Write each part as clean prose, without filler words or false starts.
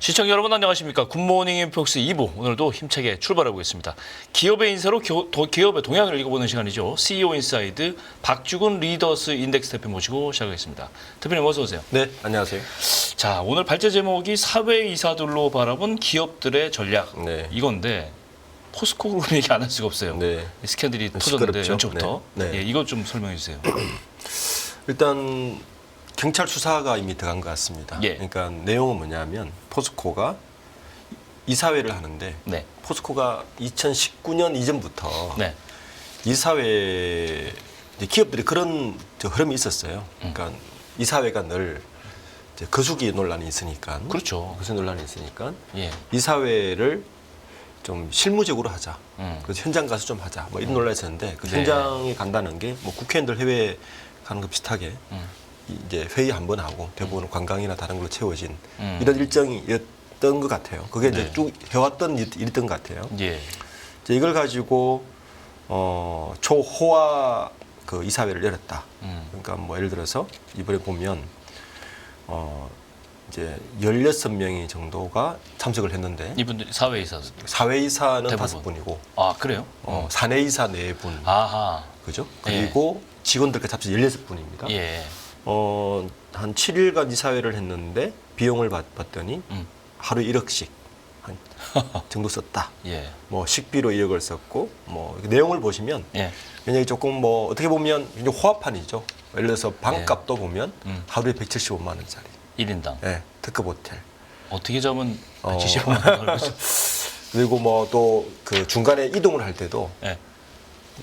시청자 여러분 안녕하십니까. 굿모닝 인폭스 2부 오늘도 힘차게 출발하고 있습니다. 기업의 인사로 기업의 동향을 읽어보는 시간이죠. CEO 인사이드 박주근 리더스 인덱스 대표 모시고 시작하겠습니다. 대표님 어서 오세요. 네, 안녕하세요. 자, 오늘 발제 제목이 사회이사들로 바라본 기업들의 전략. 네. 이건데 포스코 그룹 얘기 안 할 수가 없어요. 네. 스캔들이 터졌는데 시끄럽죠. 연초부터. 네. 네. 예, 이것 좀 설명해 주세요. 일단 경찰 수사가 이미 들어간 것 같습니다. 예. 그러니까 내용은 뭐냐면 포스코가 이사회를 하는데 네. 포스코가 2019년 이전부터 네. 이사회 기업들이 그런 흐름이 있었어요. 그러니까 이사회가 늘 이제 거수기 논란이 있으니까. 그렇죠. 거수기 논란이 있으니까 예. 이사회를 좀 실무적으로 하자. 음. 그래서 현장 가서 좀 하자. 뭐 이런 논란이 있었는데 그 네. 현장에 간다는 게 뭐 국회의원들 해외 가는 거 비슷하게 이제 회의 한 번 하고 대부분 관광이나 다른 걸로 채워진 이런 일정이었던 것 같아요. 그게 네. 이제 쭉 해왔던 일이었던 것 같아요. 예. 이제 이걸 가지고 초호화 그 이사회를 열었다. 그러니까 뭐 예를 들어서 이번에 보면 이제 16명이 정도가 참석을 했는데 이분들이 사회이사. 사회이사는 대부분. 5분이고 아, 그래요? 사내이사 4분. 아하. 그죠? 그리고 직원들까지 합쳐 16분입니다. 예. 한 7일간 이사회를 했는데 비용을 봤더니 하루 1억씩 한 정도 썼다. 예. 뭐 식비로 1억을 썼고 뭐 내용을 보시면 예. 굉장히 조금 뭐 어떻게 보면 굉장히 호화판이죠. 예를 들어서 방값도 보면 하루에 175만 원짜리. 1인당. 예, 특급 호텔. 어떻게 잡으면 175만 원 거죠? 그리고 뭐 또 그 중간에 이동을 할 때도 예.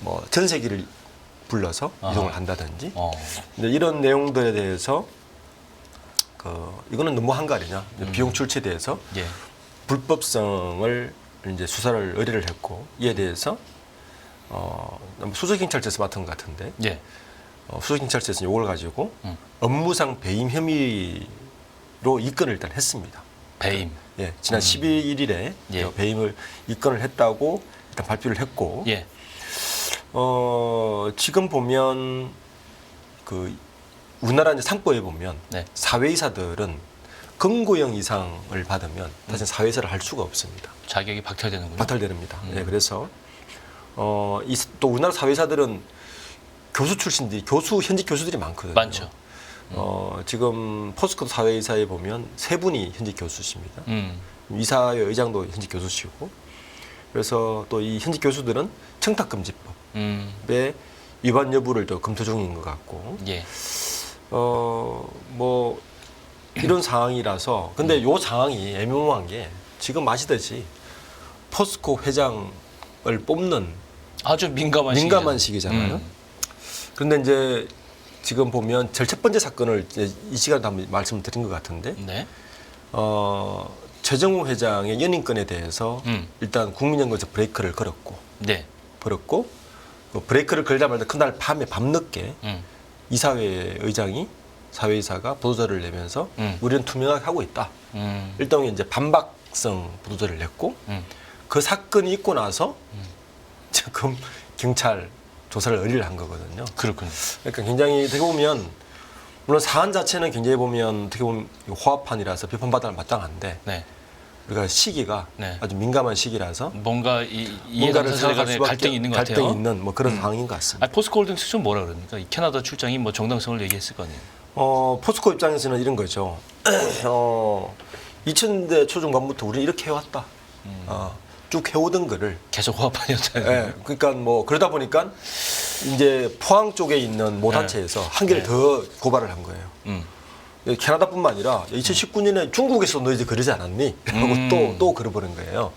뭐 전세기를 불러서 아하. 이동을 한다든지 어. 이제 이런 내용들에 대해서 이거는 너무한 거 아니냐 비용 출처에 대해서 예. 불법성을 이제 수사를 의뢰를 했고 이에 대해서 수석경찰서에서 맡은 것 같은데 예. 수석경찰서에서 이걸 가지고 업무상 배임 혐의로 입건을 일단 했습니다. 배임. 예, 지난 12일에 예. 배임을 입건을 했다고 일단 발표를 했고 예. 지금 보면 그 우리나라 이제 상법에 보면 네. 사회이사들은 금고형 이상을 받으면 다시 사회이사를 할 수가 없습니다. 자격이 박탈되는군요. 박탈됩니다. 예, 그래서 또 우리나라 사회이사들은 교수 출신들이 현직 교수들이 많거든요. 많죠. 지금 포스코 사회이사에 보면 3분이 현직 교수십니다. 이사회 의장도 현직 교수시고 그래서 또 이 현직 교수들은 청탁금지법의 위반 여부를 또 검토 중인 것 같고 예. 뭐 이런 상황이라서 근데 요 상황이 애매모호한 게 지금 아시듯이 포스코 회장을 뽑는 아주 민감한 시기잖아요. 그런데 이제 지금 보면 제일 첫 번째 사건을 이제 이 시간에 한번 말씀을 드린 것 같은데 네. 최정우 회장의 연임권에 대해서 일단 국민연금에서 브레이크를 네. 걸었고 그 브레이크를 걸자마자 그날 밤늦게 이사회 의장이 사회이사가 보도자를 내면서 우리는 투명하게 하고 있다. 일종의 이제 반박성 보도자를 냈고 그 사건이 있고 나서 지금 경찰 조사를 의뢰를 한 거거든요. 그렇군요. 그러니까 굉장히 어떻게 보면 물론 사안 자체는 굉장히 보면 어떻게 보면 호합판이라서 비판받을 마땅한데 네. 우리가 시기가 네. 아주 민감한 시기라서 뭔가 뭔가를 이해관계자 간에 생각할 갈등이 있는 것 같아요. 갈등이 있는 뭐 그런 상황인 것 같습니다. 포스코홀딩스 좀 뭐라 그럽니까? 이 캐나다 출장이 뭐 정당성을 얘기했을 거 아니에요. 포스코 입장에서는 이런 거죠. 2000대 초중반부터 우리는 이렇게 해왔다. 쭉 해오던 거를 계속 호합판이었잖아요. 예, 그러니까 뭐 그러다 보니까 이제 포항 쪽에 있는 모 단체에서 한 개를 더 고발을 한 거예요. 캐나다뿐만 아니라 2019년에 중국에서 너 이제 그러지 않았니? 하고 또 그러버린 거예요.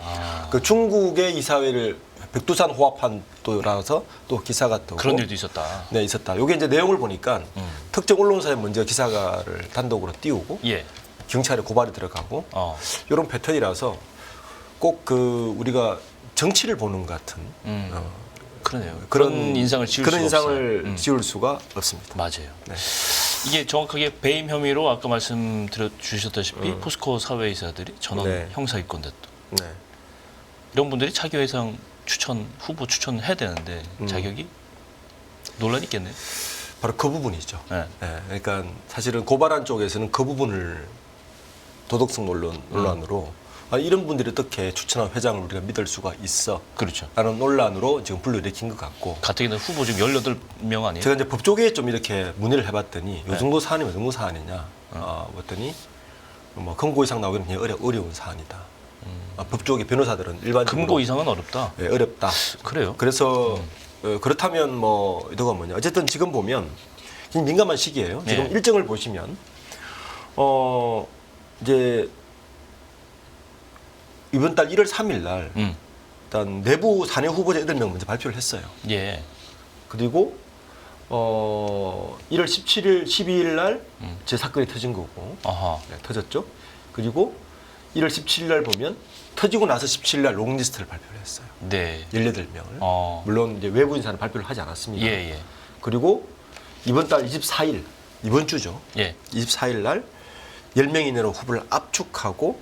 그 중국의 이사회를 백두산 호합판도라서 또 기사가 뜨고 그런 일도 있었다. 네, 있었다. 요게 이제 내용을 보니까 특정 언론사에 먼저 기사를 단독으로 띄우고 예. 경찰에 고발이 들어가고 이런 패턴이라서 꼭 그 우리가 정치를 보는 것 같은 그러네요. 그런 인상을 지울 그런 수가 인상을 없어요. 지울 수가 없습니다. 맞아요. 네. 이게 정확하게 배임 혐의로 아까 주셨다시피 포스코 사회이사들이 전원 네. 형사 입건됐다. 네. 이런 분들이 차기회장 후보 추천해야 되는데 자격이 논란이 있겠네요. 바로 그 부분이죠. 네. 네, 그러니까 사실은 고발한 쪽에서는 그 부분을 도덕성 논란으로 이런 분들이 어떻게 추천한 회장을 우리가 믿을 수가 있어? 그렇죠. 라는 논란으로 지금 불러일으킨 것 같고. 가뜩이나 후보 지금 18명 아니에요? 제가 이제 법조계에 좀 이렇게 문의를 해봤더니 요 정도 사안이면 요 정도 사안이냐 봤더니 뭐 금고 이상 나오기는 굉장히 어려운 사안이다. 법조계 변호사들은 일반적으로 금고 이상은 어렵다. 네, 어렵다. 그래요? 그래서 그렇다면 뭐 의도가 뭐냐? 어쨌든 지금 보면 굉장히 민감한 시기예요. 지금 네. 일정을 보시면 이제 이번 달 1월 3일 날 일단 내부 사내 후보자 8명 먼저 발표를 했어요. 예. 그리고 1월 17일, 12일 날 제 사건이 터진 거고 아하. 네, 터졌죠. 그리고 1월 17일 날 보면 터지고 나서 17일 날 롱리스트를 발표를 했어요. 네. 18명을. 물론 이제 외부 인사는 발표를 하지 않았습니다. 예, 예. 그리고 이번 달 24일, 이번 주죠. 예. 24일 날 10명 이내로 후보를 압축하고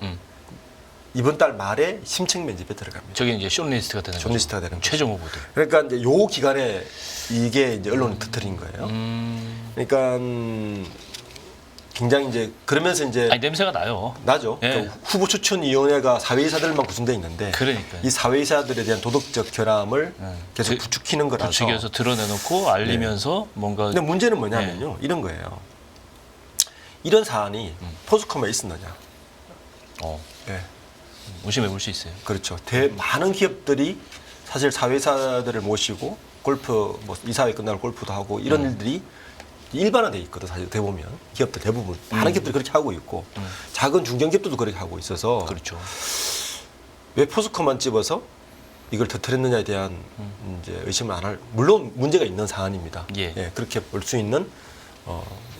이번 달 말에 심층 면접에 들어갑니다. 저게 이제 숏리스트가 되는 거죠. 숏리스트가 되는 거죠. 최종 후보들. 그러니까 이제 요 기간에 이게 이제 언론이 터뜨린 거예요. 그러니까 굉장히 이제 그러면서 이제 아니 냄새가 나요. 나죠. 예. 그 후보 추천위원회가 사회이사들만 구성돼 있는데 그러니까요. 이 사회이사들에 대한 도덕적 결함을 계속 그- 부추기는 거라서. 부추겨서 드러내놓고 알리면서 뭔가 근데 문제는 뭐냐면요. 이런 거예요. 이런 사안이 포스코만 있었느냐. 예. 무심해 볼 수 있어요. 그렇죠. 많은 기업들이 사실 사회이사들을 모시고 골프, 뭐 이사회 끝나고 골프도 하고 이런 일들이 일반화돼 있거든. 사실 대보면 기업들 대부분 많은 기업들이 그렇게 하고 있고 작은 중견기업들도 그렇게 하고 있어서 그렇죠. 왜 포스코만 집어서 이걸 터뜨렸느냐에 대한 이제 의심을 안 할. 물론 문제가 있는 사안입니다. 예. 그렇게 볼 수 있는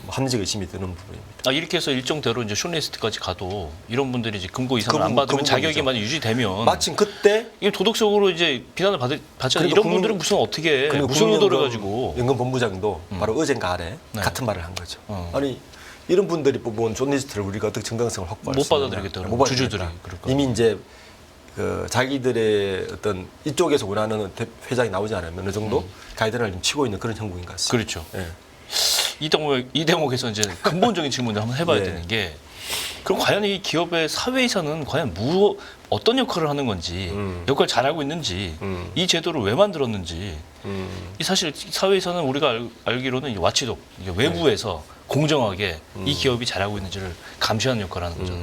합리적 의심이 드는 부분입니다. 이렇게 해서 일정대로 이제 숏리스트까지 가도 이런 분들이 이제 금고 이상을 그 안 받으면 부분이죠. 자격이 만약 유지되면 마침 그때 이게 도덕적으로 이제 비난을 받잖아요. 그러니까 이런 국민- 분들은 무슨 어떻게 그리고 무슨 의도를 국민연금 가지고 연금본부장도 바로 어젠가 아래 네. 같은 말을 한 거죠. 어. 아니 이런 분들이 뽑은 숏리스트를 우리가 어떻게 정당성을 확보할 못 수 있느냐. 받아들이겠다, 못 받아들이겠다. 주주들이 그럴 거 이미 이제 그 자기들의 어떤 이쪽에서 원하는 회장이 나오지 않으면 어느 정도 가이드라인을 좀 치고 있는 그런 형국인 것 같습니다. 그렇죠. 예. 이 대목에서 이제 근본적인 질문을 한번 해봐야 네. 되는 게 그럼 과연 이 기업의 사회이사는 과연 어떤 역할을 하는 건지 역할을 잘하고 있는지 이 제도를 왜 만들었는지 이 사실 사회이사는 우리가 알기로는 이 와치독 이게 외부에서 공정하게 이 기업이 잘하고 있는지를 감시하는 역할을 하는 거죠.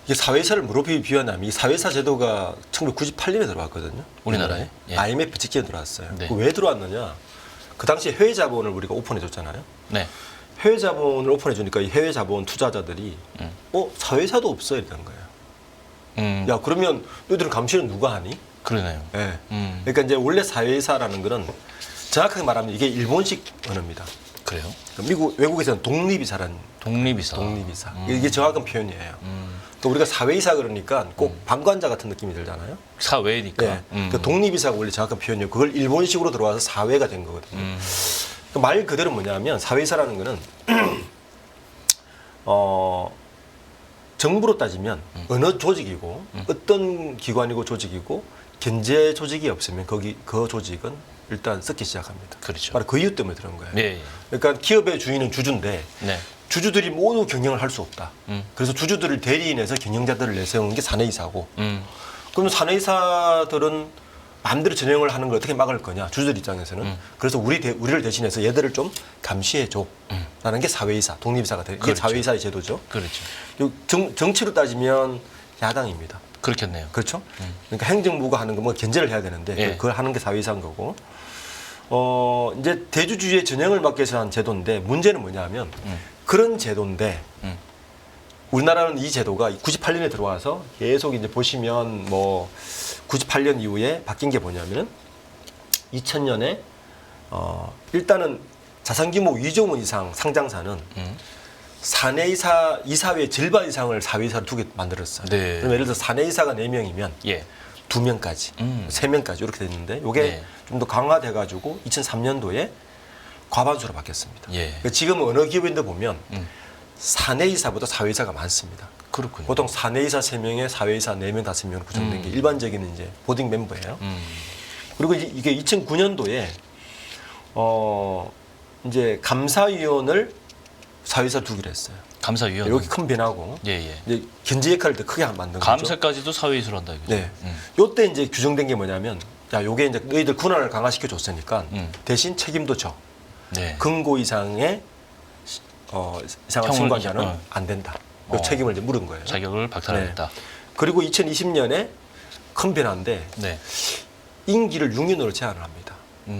이게 사회이사를 무릎이 비워나면 이 사회이사 제도가 1998년에 들어왔거든요. 우리나라에? 예. IMF 직전에 들어왔어요. 네. 왜 들어왔느냐? 그 당시에 해외 자본을 우리가 오픈해 줬잖아요. 네. 해외 자본을 오픈해 주니까 이 해외 자본 투자자들이 사회이사도 없어 이랬던 거예요. 야 그러면 너희들은 감시는 누가 하니? 그러네요. 예. 그러니까 이제 원래 사회이사라는 거는 정확하게 말하면 이게 일본식 언어입니다. 그래요? 미국 외국에서는 독립이사라는 독립이사. 독립이사. 이게 정확한 표현이에요. 또 우리가 사회이사 그러니까 꼭 방관자 같은 느낌이 들잖아요. 사회니까. 네. 그 독립이사가 원래 정확한 표현이에요. 그걸 일본식으로 들어와서 사회가 된 거거든요. 그말 그대로 뭐냐면 사회이사라는 거는 정부로 따지면 어느 조직이고 어떤 기관이고 조직이고 견제 조직이 없으면 그 조직은 일단 썩기 시작합니다. 그렇죠. 바로 그 이유 때문에 그런 거예요. 네. 그러니까 기업의 주인은 주주인데 네. 주주들이 모두 경영을 할 수 없다. 그래서 주주들을 대리인해서 경영자들을 내세우는 게 사내이사고. 그럼 사내이사들은 마음대로 전형을 하는 걸 어떻게 막을 거냐? 주주들 입장에서는. 그래서 우리를 대신해서 얘들을 좀 감시해줘. 라는 게 사회이사, 독립이사가 돼. 이게 그렇죠. 사회이사의 제도죠. 그렇죠. 그리고 정치로 따지면 야당입니다. 그렇겠네요. 그렇죠? 그러니까 행정부가 하는 거 뭐 견제를 해야 되는데 예. 그걸 하는 게 사회이사인 거고. 이제 대주주의 전형을 막기 위해서 한 제도인데 문제는 뭐냐면 그런 제도인데 우리나라는 이 제도가 98년에 들어와서 계속 이제 보시면 뭐 98년 이후에 바뀐 게 뭐냐면은 2000년에 일단은 자산 규모 2조 원 이상 상장사는 사내이사 이사회 절반 이상을 사회이사로 두게 만들었어요. 네. 그럼 예를 들어 사내이사가 4명이면 예. 2명까지, 3명까지 이렇게 됐는데 이게 네. 좀 더 강화돼 가지고 2003년도에 과반수로 바뀌었습니다. 예. 그러니까 지금 어느 기업인데 보면 사내이사보다 사회이사가 많습니다. 그렇군요. 보통 사내이사 3명에 사회이사 4명, 5명 구성된 게 일반적인 이제 보딩 멤버예요. 그리고 이게 2009년도에 이제 감사위원을 사회이사 두기로 했어요. 감사위원. 여기 큰 변화고 예. 이제 견제 역할을 더 크게 만든 거죠. 감사까지도 사회이사로 한다 이거죠. 네. 요때 이제 규정된 게 뭐냐면 야, 요게 이제 너희들 권한을 강화시켜 줬으니까 대신 책임도 져. 네. 금고 이상의 이상한 형을 승관자는 안 된다. 요 책임을 이제 물은 거예요. 자격을 박탈하겠다. 그리고 2020년에 큰 변화인데 네. 임기를 6년으로 제한을 합니다.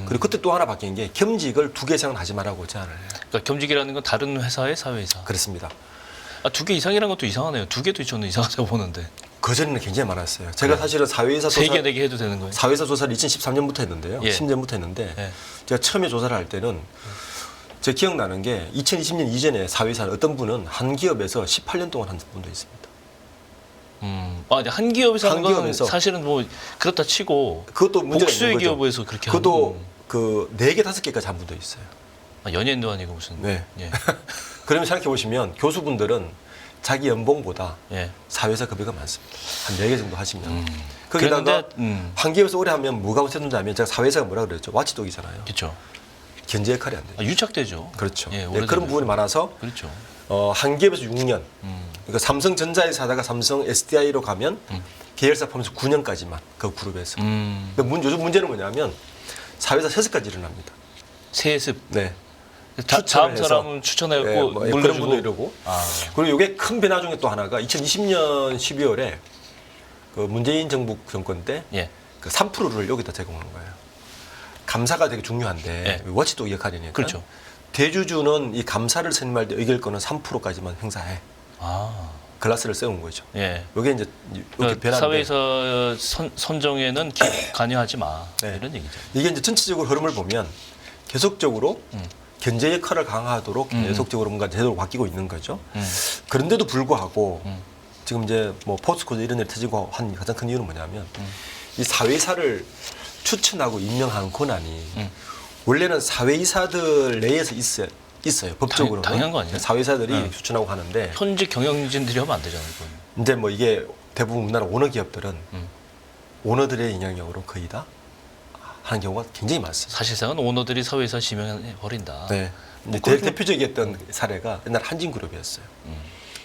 그리고 그때 또 하나 바뀐 게 겸직을 2개 이상은 하지 말라고 제한을 해요. 그러니까 겸직이라는 건 다른 회사의 사회이사. 그렇습니다. 아, 2개 이상이라는 것도 이상하네요. 2개도 저는 이상하다고 보는데. 그전에는 굉장히 많았어요. 제가 사실은 사회이사 3개, 4개 해도 되는 거예요? 사회이사 조사를 2013년부터 했는데요. 예. 10년부터 했는데 예. 제가 처음에 조사를 할 때는 제 기억나는 게 2020년 이전에 사회이사는 어떤 분은 한 기업에서 18년 동안 한 분도 있습니다. 아, 근데 한 기업에서 하는 건 기업에서. 사실은 뭐 그렇다 치고 그것도 문제가 복수의 있는 거죠. 기업에서 그렇게 그것도 하는 그 4개, 5개까지 한 분도 있어요. 아, 연예인도 아니고 무슨 네. 예. 그러면 생각해 보시면 교수분들은 자기 연봉보다 예. 사회이사 급여가 많습니다. 한 4개 정도 하시면. 거기다가 그랬는데, 한 기업에서 오래 하면 뭐가 우선된다면 제가 사회이사가 뭐라 그랬죠? 와치독이잖아요. 그렇죠. 견제 역할이 안 돼요. 아, 유착되죠. 그렇죠. 예, 네, 오래되면. 그런 부분이 많아서 그렇죠. 한 기업에서 6년. 그러니까 삼성전자에서 하다가 삼성 SDI로 가면 계열사 포함해서 9년까지만 그 그룹에서. 근데 요즘 문제는 뭐냐면 사회사 세습까지 일어납니다. 세습. 네. 다음 추천을 해서. 사람을 추천해갖고 네, 뭐 그런 물려주고. 분도 이러고. 아. 그리고 이게 큰 변화 중에 또 하나가 2020년 12월에 그 문재인 정부 정권 때 예. 그 3%를 여기다 제공하는 거예요. 감사가 되게 중요한데 예. 워치독 역할이니까. 그렇죠. 대주주는 이 감사를 선임할 때 의결권은 3%까지만 행사해. 아. 글라스를 세운 거죠. 예. 이게 이제 이렇게 그러니까 변화인데 사회에서 선정에는 관여하지 마. 네. 이런 얘기죠. 이게 이제 전체적으로 흐름을 보면 계속적으로 견제 역할을 강화하도록 계속적으로 뭔가 제도로 바뀌고 있는 거죠. 그런데도 불구하고 지금 이제 뭐 포스코도 이런 일이 터지고 한 가장 큰 이유는 뭐냐면 이 사회이사를 추천하고 임명하는 권한이 원래는 사회이사들 내에서 있어요. 법적으로. 당연한 거 아니에요? 사회이사들이 추천하고 하는데 현직 경영진들이 하면 안 되잖아요. 그건. 이제 뭐 이게 대부분 우리나라 오너 기업들은 오너들의 영향력으로 거의 다 하는 경우가 굉장히 많습니다. 사실상은 오너들이 사회에서 지명해 버린다. 네. 뭐 대표적이었던 사례가 옛날 한진그룹이었어요.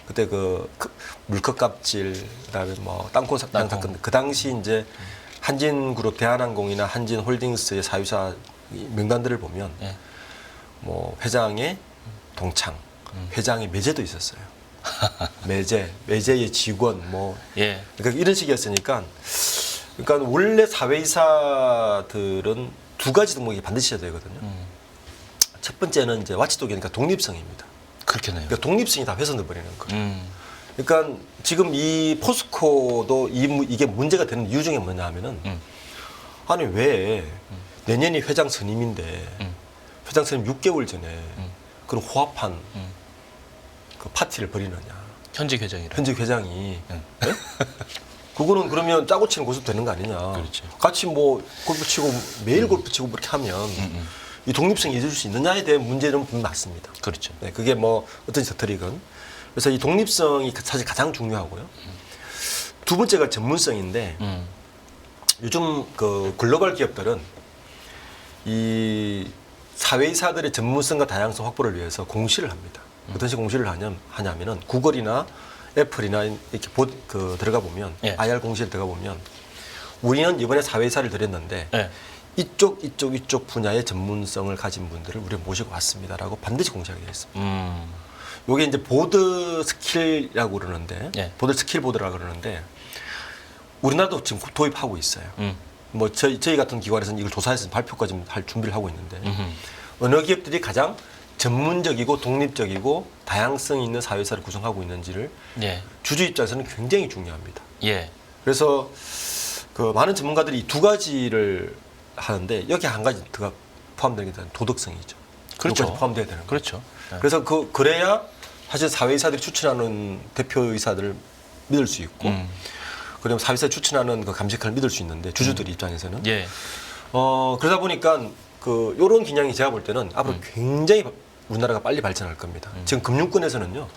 그때 그 물컵 갑질, 그다음에 뭐 땅콩 사건, 그 당시 이제 한진그룹, 대한항공이나 한진홀딩스의 사유사 명단들을 보면 예. 뭐 회장의 동창, 회장의 매제도 있었어요. 매제의 직원, 뭐 예. 그러니까 이런 식이었으니까, 그러니까 원래 사회이사들은 두 가지 덕목이 반드시 해야 되거든요. 첫 번째는 이제 와치독이니까 독립성입니다. 그렇겠네요. 그러니까 독립성이 다 훼손돼 버리는 거예요. 그러니까 지금 이 포스코도 이게 문제가 되는 이유 중에 뭐냐 하면은 아니 왜 내년이 회장 선임인데 회장 선임 6개월 전에 그런 호합한 그 파티를 벌이느냐. 현직 회장이라. 현직 회장이. 네? 그거는 그러면 짜고 치는 고습 되는 거 아니냐. 그렇죠. 같이 뭐 골프 치고 매일 골프 치고 그렇게 하면 이 독립성이 잊을 수 있느냐에 대한 문제는 분명 맞습니다. 그렇죠. 네, 그게 뭐 어떤 저터리건. 그래서 이 독립성이 사실 가장 중요하고요. 두 번째가 전문성인데 요즘 그 글로벌 기업들은 이 사회이사들의 전문성과 다양성 확보를 위해서 공시를 합니다. 어떤 식으로 공시를 하냐면은 구글이나 애플이나 이렇게 들어가 보면 예. IR 공시를 들어가 보면 우리는 이번에 사회이사를 들였는데 예. 이쪽 분야의 전문성을 가진 분들을 우리가 모시고 왔습니다라고 반드시 공시하게 되어 있습니다. 요게 이제 보드 스킬이라고 그러는데 예. 보드 스킬 보드라고 그러는데 우리나라도 지금 도입하고 있어요. 뭐 저희 같은 기관에서는 이걸 조사해서 발표까지 할 준비를 하고 있는데 어느 기업들이 가장 전문적이고 독립적이고 다양성 있는 사회사를 구성하고 있는지를 예. 주주 입장에서는 굉장히 중요합니다. 예. 그래서 그 많은 전문가들이 이 두 가지를 하는데 여기 한 가지 더 포함되는 게 도덕성이죠. 그렇죠. 여기까지 포함돼야 되는 거죠. 그렇죠. 네. 그래서 그래야 사실 사회이사들이 추천하는 대표이사들을 믿을 수 있고 그다음에 사회이사 추천하는 그 감식관을 믿을 수 있는데 주주들 입장에서는 예. 그러다 보니까 그 요런 기량이 제가 볼 때는 앞으로 굉장히 우리나라가 빨리 발전할 겁니다. 지금 금융권에서는요.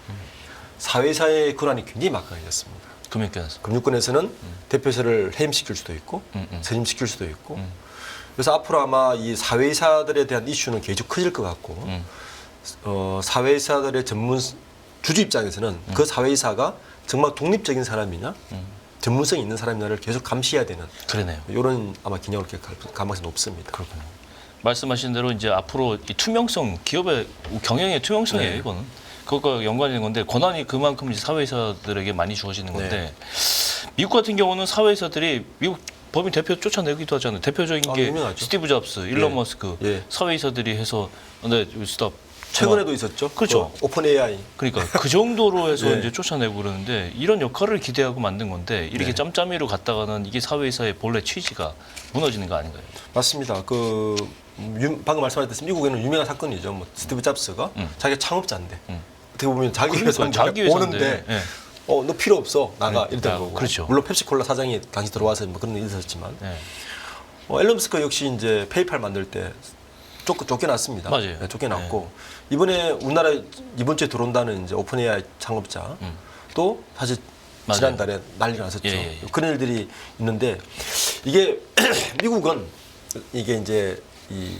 사회사의 권한이 굉장히 막강해졌습니다. 금융권에서. 금융권에서는 대표이사를 해임시킬 수도 있고 선임시킬 수도 있고 그래서 앞으로 아마 이 사회이사들에 대한 이슈는 계속 커질 것 같고 사회이사들의 전문 주주 입장에서는 그 사회이사가 정말 독립적인 사람이냐 전문성이 있는 사람이냐를 계속 감시해야 되는 그러네요. 이런 아마 기능을 갈 가능성이 높습니다. 그렇군요. 말씀하신 대로 이제 앞으로 이 투명성, 기업의 경영의 투명성이에요, 네. 이거는. 그것과 연관이 되는 건데 권한이 그만큼 이제 사회이사들에게 많이 주어지는 건데 네. 미국 같은 경우는 사회이사들이 미국 법인 대표 쫓아내기도 하잖아요. 대표적인 게 유명하죠. 스티브 잡스, 일론 예. 머스크 예. 사회이사들이 해서 네, 스톱. 최근에도 있었죠. 그렇죠. 오픈 AI. 그러니까 그 정도로 해서 네. 이제 쫓아내고 그러는데 이런 역할을 기대하고 만든 건데 이렇게 네. 짬짬이로 갔다가는 이게 사회이사의 본래 취지가 무너지는 거 아닌가요? 맞습니다. 방금 말씀하셨듯이 미국에는 유명한 사건이죠. 뭐 스티브 잡스가 자기가 창업자인데 어떻게 보면 자기 그러니까 회사 자기 회사인데. 오는데 예. 너 필요 없어 나가 네, 이랬던 거고. 그렇죠. 물론 펩시콜라 사장이 당시 들어와서 뭐 그런 일이 있었지만 네. 앨런 머스크 역시 이제 페이팔 만들 때 쫓겨났습니다. 맞아요. 네, 쫓겨났고 이번에 우리나라 이번 주에 들어온다는 이제 오픈 AI 창업자 또 사실 맞아요. 지난달에 난리가 났었죠. 예, 예, 예. 그런 일들이 있는데 이게 미국은 이게 이제 이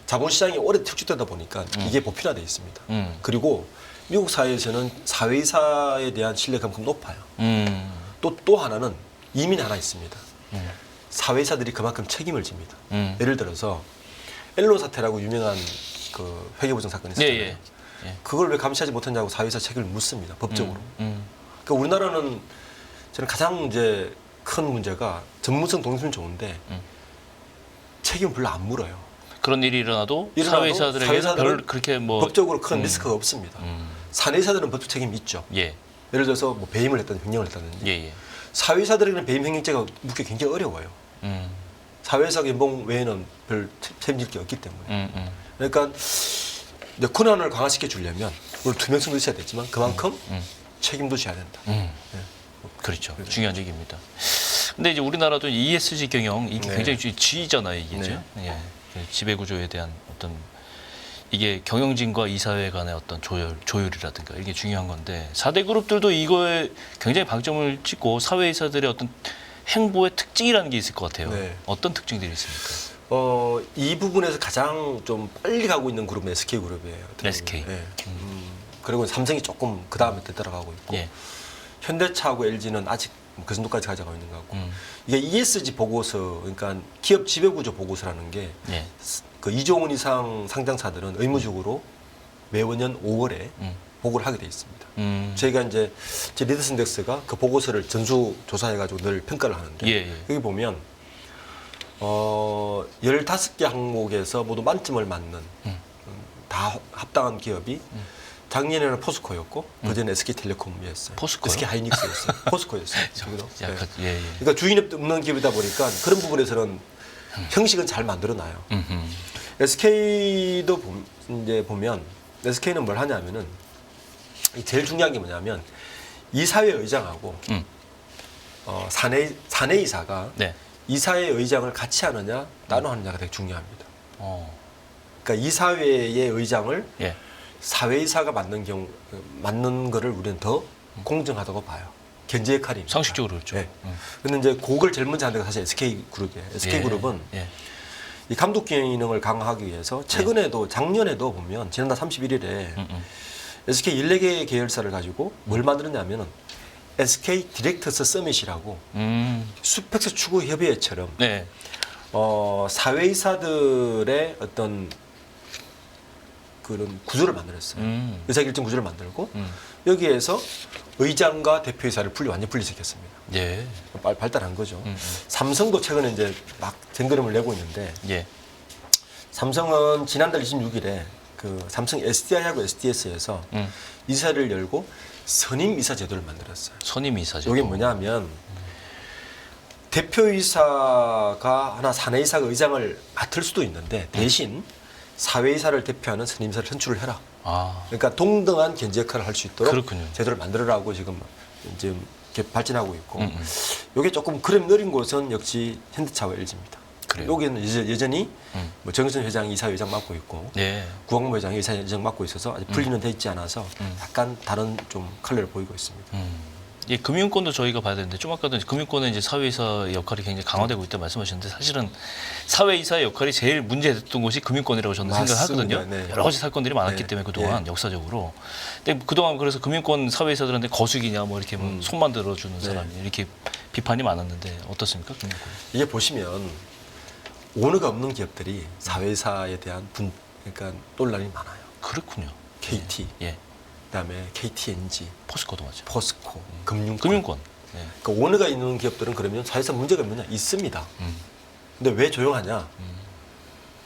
자본시장이 오래 축적되다 보니까 이게 보편화되어 있습니다. 그리고 미국 사회에서는 사회이사에 대한 신뢰가 그만큼 높아요. 또 하나는 이민이 하나 있습니다. 사회이사들이 그만큼 책임을 집니다. 예를 들어서 엘로 사태라고 유명한 그 회계부정 사건이 있었잖아요. 예, 예. 그걸 왜 감시하지 못했냐고 사회이사 책임을 묻습니다. 법적으로. 그러니까 우리나라는 저는 가장 이제 큰 문제가 전문성 독립은 좋은데 책임을 별로 안 물어요. 그런 일이 일어나도 일어나도 사회이사들에게는 별 사회이사들은 그렇게 뭐 법적으로 큰 리스크가 없습니다. 사내이사들은 법적 책임이 있죠. 예. 예를 들어서 뭐 배임을 했다든지 횡령을 했다든지 예, 예. 사회이사들에게는 배임 횡령죄가 묻기 굉장히 어려워요. 사회이사 연봉 외에는 별 책임질 게 없기 때문에. 그러니까 이제 권한을 강화시켜 주려면 물론 투명성도 있어야 되지만 그만큼 책임도 져야 된다. 그렇죠. 중요한 얘기입니다. 근데 이제 우리나라도 ESG 경영 이게 네. 굉장히 G잖아요, 이게. 네. 예. 지배 구조에 대한 어떤 이게 경영진과 이사회 간의 어떤 조율이라든가 이게 중요한 건데 4대 그룹들도 이거에 굉장히 방점을 찍고 사회이사들의 어떤 행보의 특징이라는 게 있을 것 같아요. 네. 어떤 특징들이 있습니까? 이 부분에서 가장 좀 빨리 가고 있는 그룹은 SK그룹이에요. SK. 네. 그리고 삼성이 조금 그 다음에 따라가고 있고 예. 현대차하고 LG는 아직 그 정도까지 가져가고 있는 것 같고 이게 ESG 보고서 그러니까 기업 지배구조 보고서라는 게 예. 그 2조 원 이상 상장사들은 의무적으로 매년 5월에 보고를 하게 돼 있습니다. 저희가 이제 제 리더스 인덱스가 그 보고서를 전수 조사해가지고 늘 평가를 하는데 예, 예. 여기 보면 15개 항목에서 모두 만점을 맞는 다 합당한 기업이 작년에는 포스코였고 그전에 SK텔레콤이었어요. 포스코요? SK하이닉스였어요. 포스코였어요. 저기도. 약간 네. 예, 예. 그러니까 주인이 없는 기업이다 보니까 그런 부분에서는 형식은 잘 만들어놔요. SK도 이제 보면 SK는 뭘 하냐면은 제일 중요한 게 뭐냐면 이사회 의장하고 사내이사가 네. 이사회 의장을 같이 하느냐 따로 하느냐가 되게 중요합니다. 그러니까 이사회의 의장을 예. 사회이사가 맡는 거를 우리는 더 공정하다고 봐요. 견제 역할입니다. 상식적으로 그렇죠. 네. 근데 이제 그걸 제일 먼저 하는 데가 사실 SK그룹이에요. SK그룹은 예. 이 감독 기능을 강화하기 위해서 최근에도 작년에도 보면 지난달 31일에 SK 14개 계열사를 가지고 뭘 만들었냐면은 SK 디렉터스 서밋이라고 수펙스 추구 협의회처럼 네. 사회이사들의 어떤 그런 구조를 만들었어요. 의사결정 구조를 만들고 여기에서 의장과 대표이사를 완전 분리시켰습니다. 예. 발달한 거죠. 삼성도 최근에 이제 막 쟁그름을 내고 있는데 예. 삼성은 지난달 26일에 그 삼성 SDI하고 SDS에서 이사를 열고 선임 이사 제도를 만들었어요. 선임 이사죠. 이게 뭐냐면 대표이사가 하나 사내이사가 의장을 맡을 수도 있는데 대신 사회이사를 대표하는 선임이사를 선출을 해라. 아. 그러니까 동등한 견제 역할을 할 수 있도록 그렇군요. 제도를 만들어라고 지금 이렇게 발전하고 있고 이게 조금 그림 느린 곳은 역시 현대차와 LG입니다. 그래요? 여기는 여전히 뭐 정의선 회장이 이사회장 맡고 있고 예. 구광모 회장이 이사회장 맡고 있어서 아직 분리는 돼 있지 않아서 약간 다른 좀 컬러를 보이고 있습니다. 예, 금융권도 저희가 봐야 되는데 좀 아까도 금융권은 이제 사회이사의 역할이 굉장히 강화되고 있다 말씀하셨는데 사실은 사회이사의 역할이 제일 문제됐던 곳이 금융권이라고 저는 맞습니다. 생각하거든요. 네. 여러 가지 사건들이 많았기 네. 때문에 그동안 역사적으로. 근데 그동안 그래서 금융권 사회이사들한테 거수기냐 뭐 이렇게 뭐 손만 들어주는 사람이 이렇게 비판이 많았는데 어떻습니까? 금융권. 이게 보시면 오너가 없는 기업들이 사회사에 대한 그러니까 논란이 많아요. 그렇군요. KT, 예. 그다음에 KTNG, 포스코도 맞죠. 포스코, 금융권. 금융권. 예. 그러니까 오너가 있는 기업들은 그러면 사회사 문제가 있느냐? 있습니다. 근데 왜 조용하냐?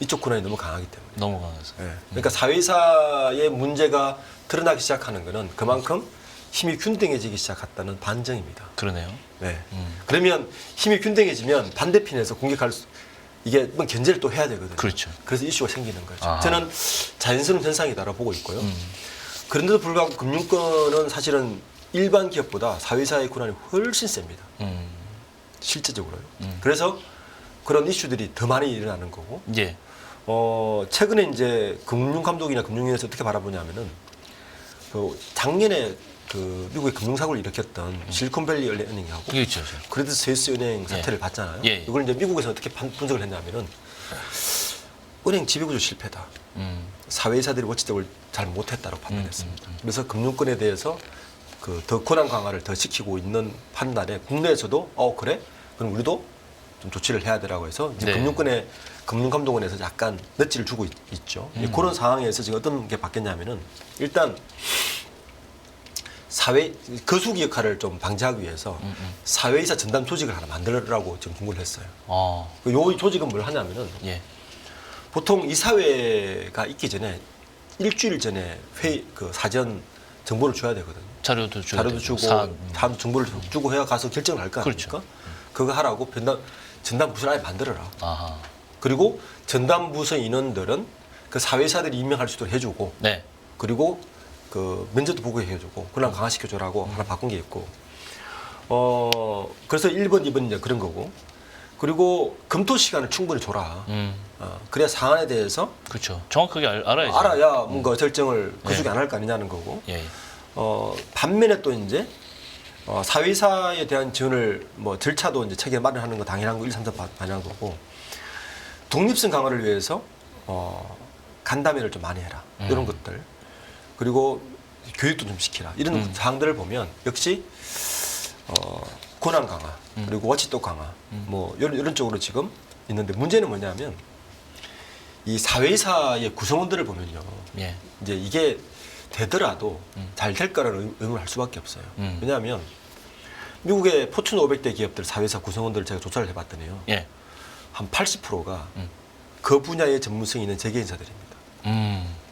이쪽 권한이 너무 강하기 때문에. 너무 강해서. 예. 그러니까 사회사의 문제가 드러나기 시작하는 것은 그만큼 힘이 균등해지기 시작했다는 반증입니다. 그러네요. 네. 그러면 힘이 균등해지면 반대편에서 공격할 수, 이게 뭐 견제를 또 해야 되거든요. 그렇죠. 그래서 이슈가 생기는 거죠. 아하. 저는 자연스러운 현상이다라고 보고 있고요. 그런데도 불구하고 금융권은 사실은 일반 기업보다 사회사의 권한이 훨씬 셉니다. 실제적으로요. 그래서 그런 이슈들이 더 많이 일어나는 거고. 예. 최근에 이제 금융감독이나 금융위에서 어떻게 바라보냐면은 그 작년에 그 미국의 금융사고를 일으켰던 실리콘밸리 은행하고 그게 있죠. 크레딧 스위스 은행 사태를 봤잖아요. 예, 예. 이걸 이제 미국에서 어떻게 분석을 했냐면은 은행 지배구조 실패다. 사회이사들이 원칙적으로 잘 못했다고 판단했습니다. 그래서 금융권에 대해서 그 더 권한 강화를 더 시키고 있는 판단에 국내에서도 그래? 그럼 우리도 좀 조치를 해야 되라고 해서 이제 네. 금융권의 금융감독원에서 약간 넛지를 주고 있죠. 그런 상황에서 지금 어떤 게 바뀌었냐면은 일단 거수기 역할을 좀 방지하기 위해서 사회이사 전담 조직을 하나 만들라고 지금 공고를 했어요. 요 조직은 뭘 하냐면은 예. 보통 이사회가 있기 전에 일주일 전에 그 사전 정보를 줘야 되거든요. 자료도 주고 다음 정보를 주고 해야 가서 결정을 할 거 아닙니까? 그렇죠. 그거 하라고 전담 부서를 아예 만들어라. 아하. 그리고 전담 부서 인원들은 그 사회사들이 임명할 수 있도록 해주고 네. 그리고 그 면접도 보고 해주고 권한 강화시켜줘라고 하나 바꾼 게 있고 그래서 1번, 2번 이제 그런 거고 그리고 검토 시간을 충분히 줘라. 그래야 사안에 대해서 그렇죠. 정확하게 알아야죠. 알아야 뭔가 결정을 그 속에 안 할 거 아니냐는 거고. 예. 반면에 또 이제 사회사에 대한 지원을 뭐 절차도 이제 체계 마련하는 거 당연한 거 1, 3, 4 마련한 거고 독립성 강화를 위해서 간담회를 좀 많이 해라. 이런 것들. 그리고 교육도 좀 시키라. 이런 사항들을 보면 역시 권한 강화 그리고 워치도 강화 뭐 이런 쪽으로 지금 있는데 문제는 뭐냐면 이 사회사의 구성원들을 보면요. 예. 이제 이게 되더라도 잘 될 거라는 의문을 할 수밖에 없어요. 왜냐하면 미국의 포춘 500대 기업들 사회사 구성원들을 제가 조사를 해봤더니요. 예. 한 80%가 그 분야의 전문성이 있는 재계인사들입니다.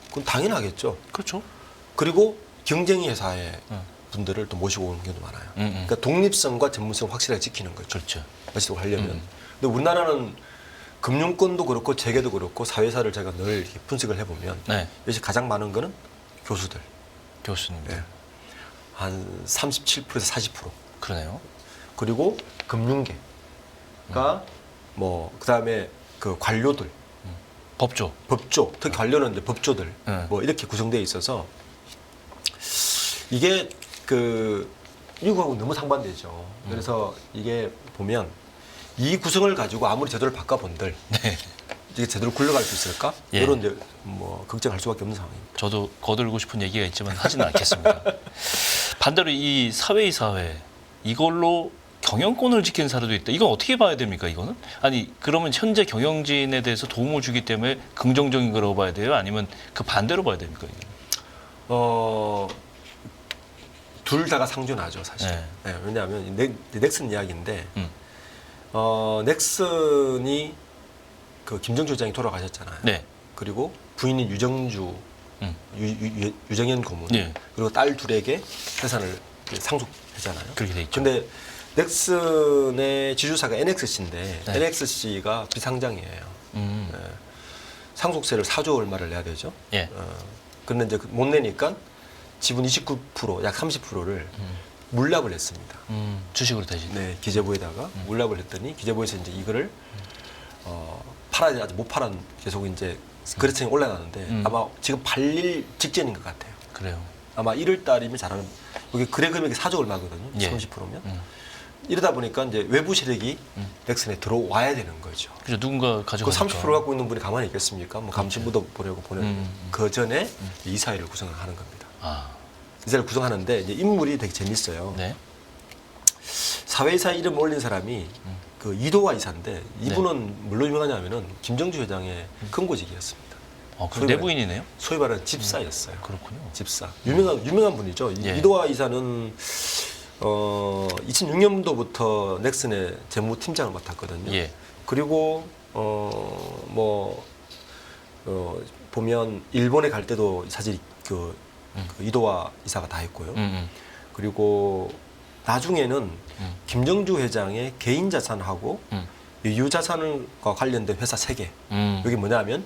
그건 당연하겠죠. 그렇죠. 그리고 경쟁 회사의 분들을 또 모시고 오는 경우도 많아요. 그러니까 독립성과 전문성을 확실하게 지키는 거죠. 그렇죠. 마시고 하려면. 근데 우리나라는 금융권도 그렇고 재계도 그렇고 사회사를 제가 늘 이렇게 분석을 해보면 네. 여기서 가장 많은 거는 교수들. 교수님들. 예. 한 37%에서 40%. 그러네요. 그리고 금융계가 뭐 그다음에 그 관료들, 법조. 법조, 특히 관료는 이제 법조들 네. 뭐 이렇게 구성되어 있어서 이게 그 미국하고 너무 상반되죠. 그래서 이게 보면 이 구성을 가지고 아무리 제도를 바꿔본들 네. 이게 제대로 굴러갈 수 있을까? 예. 이런 이제 뭐 걱정할 수밖에 없는 상황입니다. 저도 거들고 싶은 얘기가 있지만 하지는 않겠습니다. 반대로 이 사회 이걸로 경영권을 지키는 사례도 있다. 이건 어떻게 봐야 됩니까? 이거는? 아니 그러면 현재 경영진에 대해서 도움을 주기 때문에 긍정적인 거라고 봐야 돼요? 아니면 그 반대로 봐야 됩니까? 이거는? 둘 다가 상존하죠, 사실. 네. 네, 왜냐하면 넥슨 이야기인데 넥슨이 그 김정주 회장이 돌아가셨잖아요. 네. 그리고 부인인 유정주, 유정현 고문, 네. 그리고 딸 둘에게 재산을 상속했잖아요. 그렇게 돼 있죠. 근데 넥슨의 지주사가 NXC인데 네. NXC가 비상장이에요. 네. 상속세를 4조 얼마를 내야 되죠. 예. 그런데 이제 못 내니까 지분 29%, 약 30%를 물납을 했습니다. 주식으로 대신. 네, 기재부에다가 물납을 했더니 기재부에서 이제 이거를 팔아야 아직 못 팔은 계속 이제 거래청에 올라가는데 아마 지금 팔릴 직전인 것 같아요. 그래요. 아마 1월 달이면 잘하는 여기 거래 금액이 4조 얼마거든요. 예. 30%면. 이러다 보니까 이제 외부 세력이 넥슨에 들어와야 되는 거죠. 그죠. 누군가 그 가져가니까. 30% 갖고 있는 분이 가만히 있겠습니까? 뭐 감신부도 보내고 그 전에 이사회를 구성을 하는 겁니다. 아, 이사회를 구성하는데 이제 인물이 되게 재밌어요. 네. 사회이사 이름 올린 사람이 그 이도화 이사인데 이분은 뭘로 유명하냐면은 김정주 회장의 큰고직이었습니다. 그 내부인이네요. 소위 말하는 집사였어요. 그렇군요. 집사. 유명한 분이죠. 예. 이도화 이사는 2006년도부터 넥슨의 재무팀장을 맡았거든요. 예. 그리고 보면 일본에 갈 때도 사실 그 이도화 이사가 다 했고요. 그리고 나중에는 김정주 회장의 개인 자산하고 유유 자산과 관련된 회사 3개. 여기 뭐냐면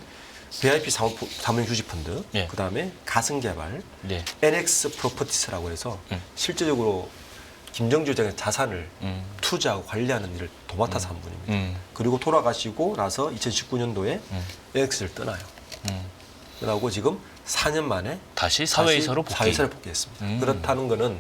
VIP 사무휴지펀드, 예. 그다음에 가승개발, 네. NX 프로퍼티스라고 해서 실제적으로 김정주 회장의 자산을 투자하고 관리하는 일을 도맡아서 한 분입니다. 그리고 돌아가시고 나서 2019년도에 NX를 떠나요. 떠나고 지금 4년 만에 다시 사회이사로 복귀. 사회이사를 복귀했습니다. 그렇다는 거는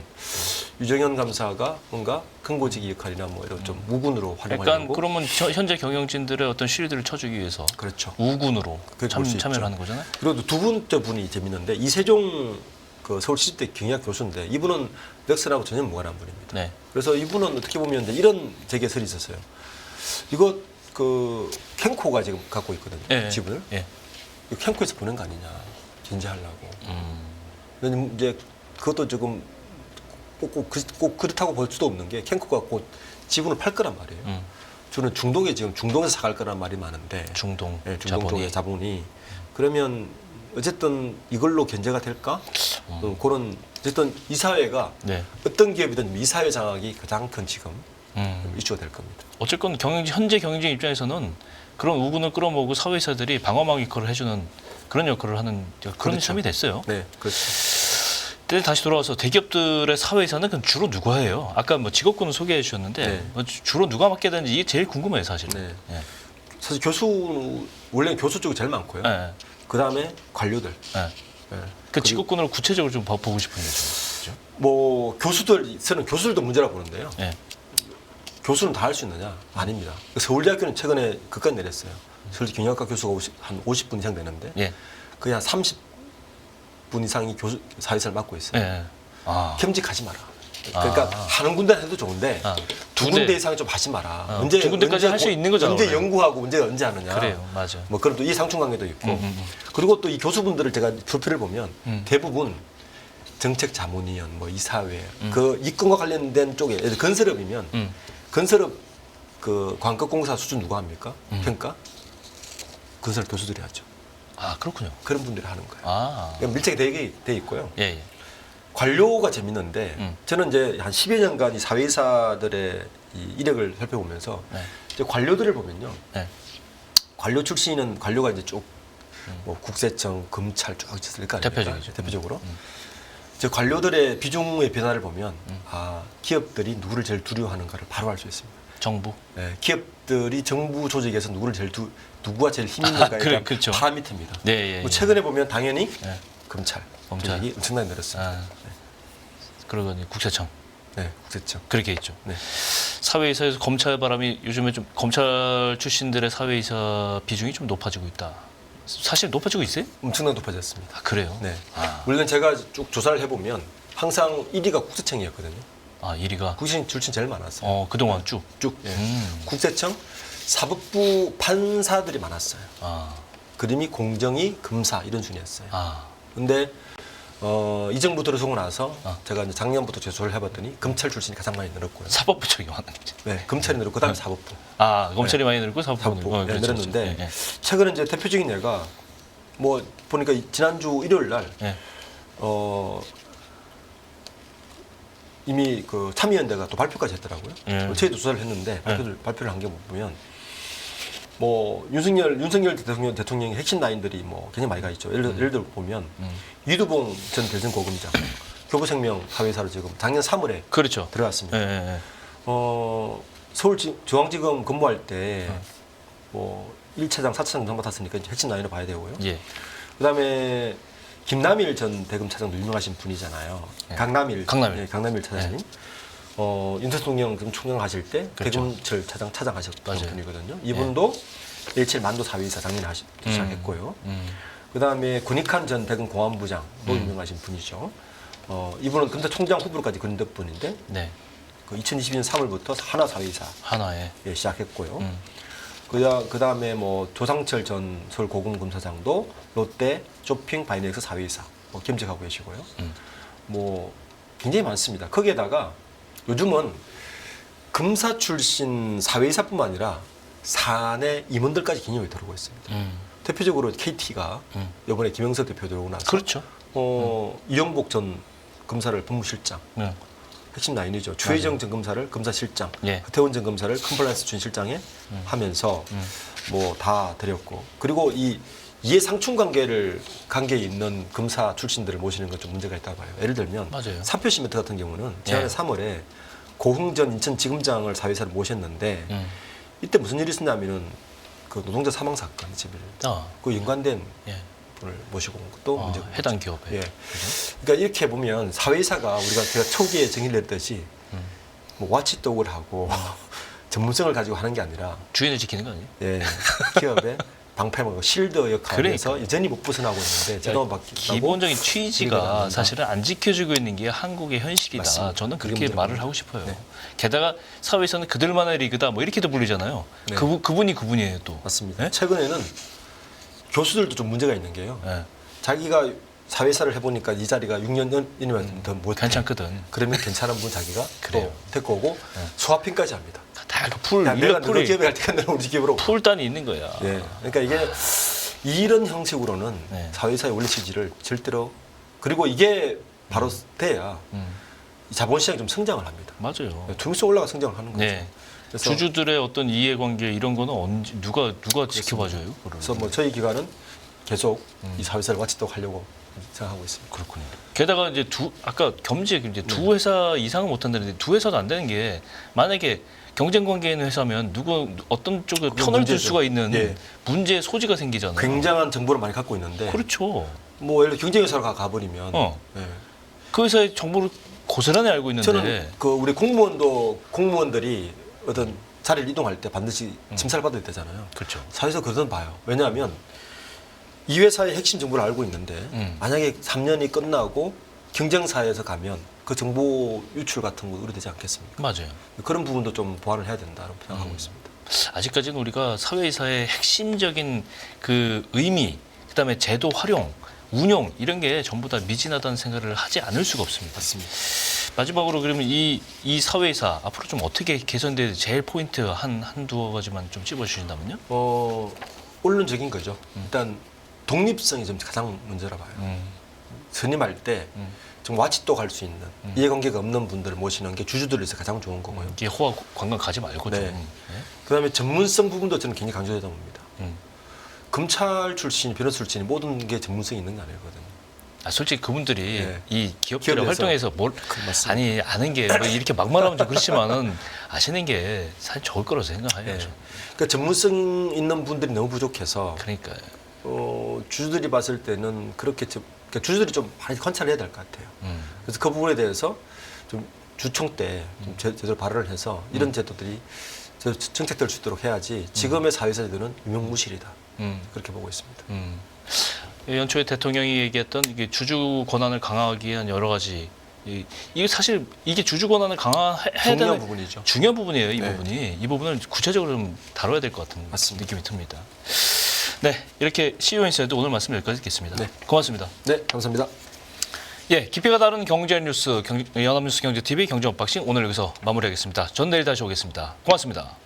유정현 감사가 뭔가 큰고지기 역할이나 뭐 이런 좀 우군으로 활용하려고. 약간 그러면 현재 경영진들의 어떤 실드를 쳐주기 위해서 그렇죠. 우군으로 그렇게 볼수 참여를 있죠. 하는 거잖아요. 그리고 두 번째 분이 재밌는데 이세종 그 서울시립대 경영학 교수인데 이분은 넥슨하고 전혀 무관한 분입니다. 네. 그래서 이분은 어떻게 보면 이제 이런 제기설이 있었어요. 이거 그 캔코가 지금 갖고 있거든요. 예. 집을. 예. 이거 캔코에서 보낸 거 아니냐. 진지하려고. 근데 이제 그것도 조금 꼭 그렇다고 볼 수도 없는 게 캔코가 곧 지분을 팔 거란 말이에요. 저는 중동에서 사갈 거란 말이 많은데. 중동 네, 중동 쪽의 자본이. 그러면 어쨌든 이걸로 견제가 될까? 그런 어쨌든 이사회가 네. 어떤 기업이든 이사회 장악이 가장 큰 지금 이슈가 될 겁니다. 어쨌건 현재 경영진 입장에서는 그런 우군을 끌어모으고 사회이사들이 방어막 역할을 해주는 그런 역할을 하는 그런 그렇죠. 시험이 됐어요. 네, 그렇죠. 근데 다시 돌아와서 대기업들의 사회이사는 그럼 주로 누가 해요? 아까 뭐 직업군을 소개해 주셨는데 네. 뭐 주로 누가 맡게 되는지 이게 제일 궁금해요, 사실. 네. 예. 사실 원래는 교수 쪽이 제일 많고요. 예. 그 다음에 관료들. 예. 네. 그 직업군을 구체적으로 좀 보고 싶은데 좀. 그죠? 뭐 교수들도 문제라고 보는데요. 예. 교수는 다 할 수 있느냐? 아닙니다. 서울대학교는 최근에 그까지 내렸어요. 서울 경영학과 교수가 한 50분 이상 되는데 예. 거의 한 30분 이상이 교수 사회사를 맡고 있어요. 예. 아. 겸직하지 마라. 그러니까 하는 군데 해도 좋은데 두 군데 이상 좀 하지 마라. 두 군데까지 할 수 있는 거잖아요. 언제 원래. 연구하고 언제 하느냐. 그래요, 맞아. 뭐 그런 또 이해상충 관계도 있고. 그리고 또 이 교수분들을 제가 프로필을 보면 대부분 정책 자문위원, 뭐 이사회, 그 이권과 관련된 쪽에 예를 들어 건설업이면 건설업 그 광급공사 수준 누가 합니까? 평가? 건설 교수들이 하죠. 아, 그렇군요. 그런 분들이 하는 거예요. 아. 그러니까 밀착이 되게 돼 있고요. 예, 예. 관료가 재밌는데 저는 이제 한 10여 년간 이 사회이사들의 이 이력을 살펴보면서 네. 이제 관료들을 보면요. 네. 관료 출신은 관료가 이제 쭉 뭐 국세청, 검찰 쭉 있을 거 아닙니까? 대표적이죠. 대표적으로. 저 관료들의 비중의 변화를 보면 기업들이 누구를 제일 두려워하는가를 바로 알 수 있습니다. 정부. 네, 기업들이 정부 조직에서 누구가 제일 힘 있는가에 대한 그렇죠. 파라미터입니다. 네, 예, 뭐 예. 최근에 보면 당연히 네. 검찰 검찰. 조직이 엄청나게 늘었습니다. 아. 그러고 이제 국세청. 네, 국세청. 그렇게 있죠. 네. 사회이사에서 검찰 바람이 요즘에 좀 검찰 출신들의 사회이사 비중이 좀 높아지고 있다. 사실 높아지고 있어요? 엄청나게 높아졌습니다. 아, 그래요? 네. 아. 물론 제가 쭉 조사를 해보면 항상 1위가 국세청이었거든요. 아, 1위가. 국세청 출신 제일 많았어요. 그동안 쭉. 쭉. 예. 국세청, 사법부 판사들이 많았어요. 아. 그림이 공정위, 검사 이런 순이었어요. 아. 근데 이 정부 들어서고 나서 제가 이제 작년부터 조사를 해봤더니 검찰 출신이 가장 많이 늘었고요. 사법부 쪽이 많은 거죠. 네, 검찰이 늘었고 그다음에 사법부. 아, 검찰이 많이 늘고 사법부 사법부 네, 그렇죠, 늘었는데 그렇죠. 예, 최근에 이제 대표적인 예가 뭐 보니까 지난주 일요일 날 예. 이미 그 참여연대가 또 발표까지 했더라고요. 예. 저희도 조사를 했는데 발표를 한 게 보면 뭐 윤석열 대통령의 핵심 라인들이 뭐 굉장히 많이 가 있죠. 예를 들어 보면 이두봉 전 대전 고검장 교보생명 사회사로 지금 작년 3월에 그렇죠. 들어갔습니다. 예, 예, 예. 서울 중앙지검 근무할 때 뭐 1차장, 4차장 정도 맡았으니까 이제 핵심 라인을 봐야 되고요. 예. 그다음에 김남일 전 대검 차장도 유명하신 분이잖아요. 예. 강남일 강남일 차장님. 윤 대통령 총장 하실 때 그렇죠. 대검찰 차장하셨던 맞아요. 분이거든요. 이분도 일칠 만도 사위이사 작년에 시작했고요. 그다음에 군익환 전 대검 공안부장도 유명하신 분이죠. 이분은 검찰총장 후보로까지 근접 분인데 네. 그 2022년 3월부터 하나 사위이사 하나에. 시작했고요. 그다음에 뭐 조상철 전 서울고검검사장도 롯데 쇼핑 바이넥스 사위이사 겸직하고 계시고요. 뭐 굉장히 많습니다. 거기에다가 요즘은 검사 출신 사회이사뿐만 아니라 사내 임원들까지 기념이 들어오고 있습니다. 대표적으로 KT가 이번에 김영석 대표 들어오고 나서 그렇죠. 이영복 전 검사를 법무실장 네. 핵심 라인이죠. 주혜정 전 검사를 검사실장, 예. 허태원 전 검사를 컴플라이언스 준실장에 하면서 뭐 다 드렸고 그리고 이 이해상충 관계에 있는 검사 출신들을 모시는 건 좀 문제가 있다 봐요. 예를 들면 맞아요. 사표 시멘트 같은 경우는 지난해 예. 3월에 고흥 전 인천지검장을 사회사를 모셨는데 이때 무슨 일이 있었냐면은 그 노동자 사망 사건 집을 그 연관된 예. 분을 모시고 온 것도 문제가 해당 기업에. 예. 그러니까 이렇게 보면 사회사가 제가 초기에 정의를 냈듯이 뭐 와치독을 하고 전문성을 가지고 하는 게 아니라 주인을 지키는 거 아니에요? 예, 기업의 방패막 실드 역할에서 그러니까. 여전히 못 벗어나고 있는데 제도만 바뀌고 기본적인 취지가 나간다. 사실은 안 지켜지고 있는 게 한국의 현실이다. 맞습니다. 저는 그게 그렇게 문제입니다. 말을 하고 싶어요. 네. 게다가 사회에서는 그들만의 리그다 뭐 이렇게도 불리잖아요. 네. 그분이 그분이에요 또. 맞습니다. 네? 최근에는 교수들도 좀 문제가 있는 게요. 네. 자기가 사회사를 해보니까 이 자리가 6년이면 더 못해. 괜찮거든. 그러면 괜찮은 분 자기가 그래요. 또 데리고 오고 수합핀까지 합니다. 다풀 야, 내가 너네 풀이 기업에 갈 테니까 너는 우리 기업으로. 풀단이 있는 거야. 예. 그러니까 이게 이런 형식으로는 네. 사회사의 원리 취지를 절대로 그리고 이게 바로 돼야 이 자본시장이 좀 성장을 합니다. 맞아요. 중립성 올라가 성장을 하는 거죠. 네. 그래서, 주주들의 어떤 이해관계 이런 거는 언제 누가 지켜봐줘요? 그래서 뭐 저희 기관은 계속 이 사회사를 와치독 하려고 생각하고 있습니다. 그렇군요. 게다가 이제 아까 겸직 이제 두 회사 이상은 못 한다는데 두 회사도 안 되는 게 만약에 경쟁 관계에 있는 회사면 어떤 쪽에 그건 편을 줄 문제죠. 수가 있는 예. 문제의 소지가 생기잖아요. 굉장한 정보를 많이 갖고 있는데 그렇죠. 뭐 예를 들어 경쟁회사로 가버리면 예. 그 회사의 정보를 고스란히 알고 있는데 저는 그 우리 공무원들이 어떤 자리를 이동할 때 반드시 심사를 받아야 되잖아요. 그렇죠. 사회에서 그러던 봐요. 왜냐하면 이 회사의 핵심 정보를 알고 있는데 만약에 3년이 끝나고 경쟁사에서 가면 그 정보 유출 같은 거 의뢰되지 않겠습니까? 맞아요. 그런 부분도 좀 보완을 해야 된다고 생각하고 있습니다. 아직까지는 우리가 사회이사의 핵심적인 그 의미, 그다음에 제도 활용, 운용 이런 게 전부 다 미진하다는 생각을 하지 않을 수가 없습니다. 맞습니다. 마지막으로 그러면 이 사회이사 앞으로 좀 어떻게 개선돼야 제일 포인트 한두 가지만 좀 찝어주신다면요? 언론적인 거죠. 일단 독립성이 좀 가장 문제라 봐요. 선임할 때 좀 와치독 할 수 있는 이해관계가 없는 분들을 모시는 게 주주들에서 가장 좋은 거고요. 이게 호화 관광 가지 말고 좀. 네. 네? 그다음에 전문성 부분도 저는 굉장히 강조되다 봅니다. 검찰 출신, 변호사 출신이 모든 게 전문성이 있는 게 아니거든요. 솔직히 그분들이 네. 이 기업들의 기업에서. 활동에서 맞습니다. 아니 아는 게 뭐 이렇게 막 말하면 좀 그렇지만은 아시는 게 사실 좋을 거라고 생각해요. 네. 저는. 그러니까 전문성 있는 분들이 너무 부족해서 그러니까요. 주주들이 봤을 때는 그러니까 주주들이 좀 많이 관찰을 해야 될 것 같아요. 그래서 그 부분에 대해서 좀 주총 때 좀 제대로 발언을 해서 이런 제도들이 정책될 수 있도록 해야지 지금의 사회사들은 유명무실이다. 그렇게 보고 있습니다. 연초에 대통령이 얘기했던 이게 주주 권한을 강화하기 위한 여러 가지 이게 사실 이게 주주 권한을 강화해야 중요한 되는 부분이죠. 중요한 부분이에요. 이 네. 부분이 이 부분을 구체적으로 좀 다뤄야 될 것 같은 맞습니다. 느낌이 듭니다. 네, 이렇게 CEO 인사이드 오늘 말씀 여기까지 듣겠습니다. 네. 고맙습니다. 네, 감사합니다. 예, 깊이가 다른 경제 뉴스 연합뉴스 경제TV 경제 언박싱 오늘 여기서 마무리하겠습니다. 전 내일 다시 오겠습니다. 고맙습니다.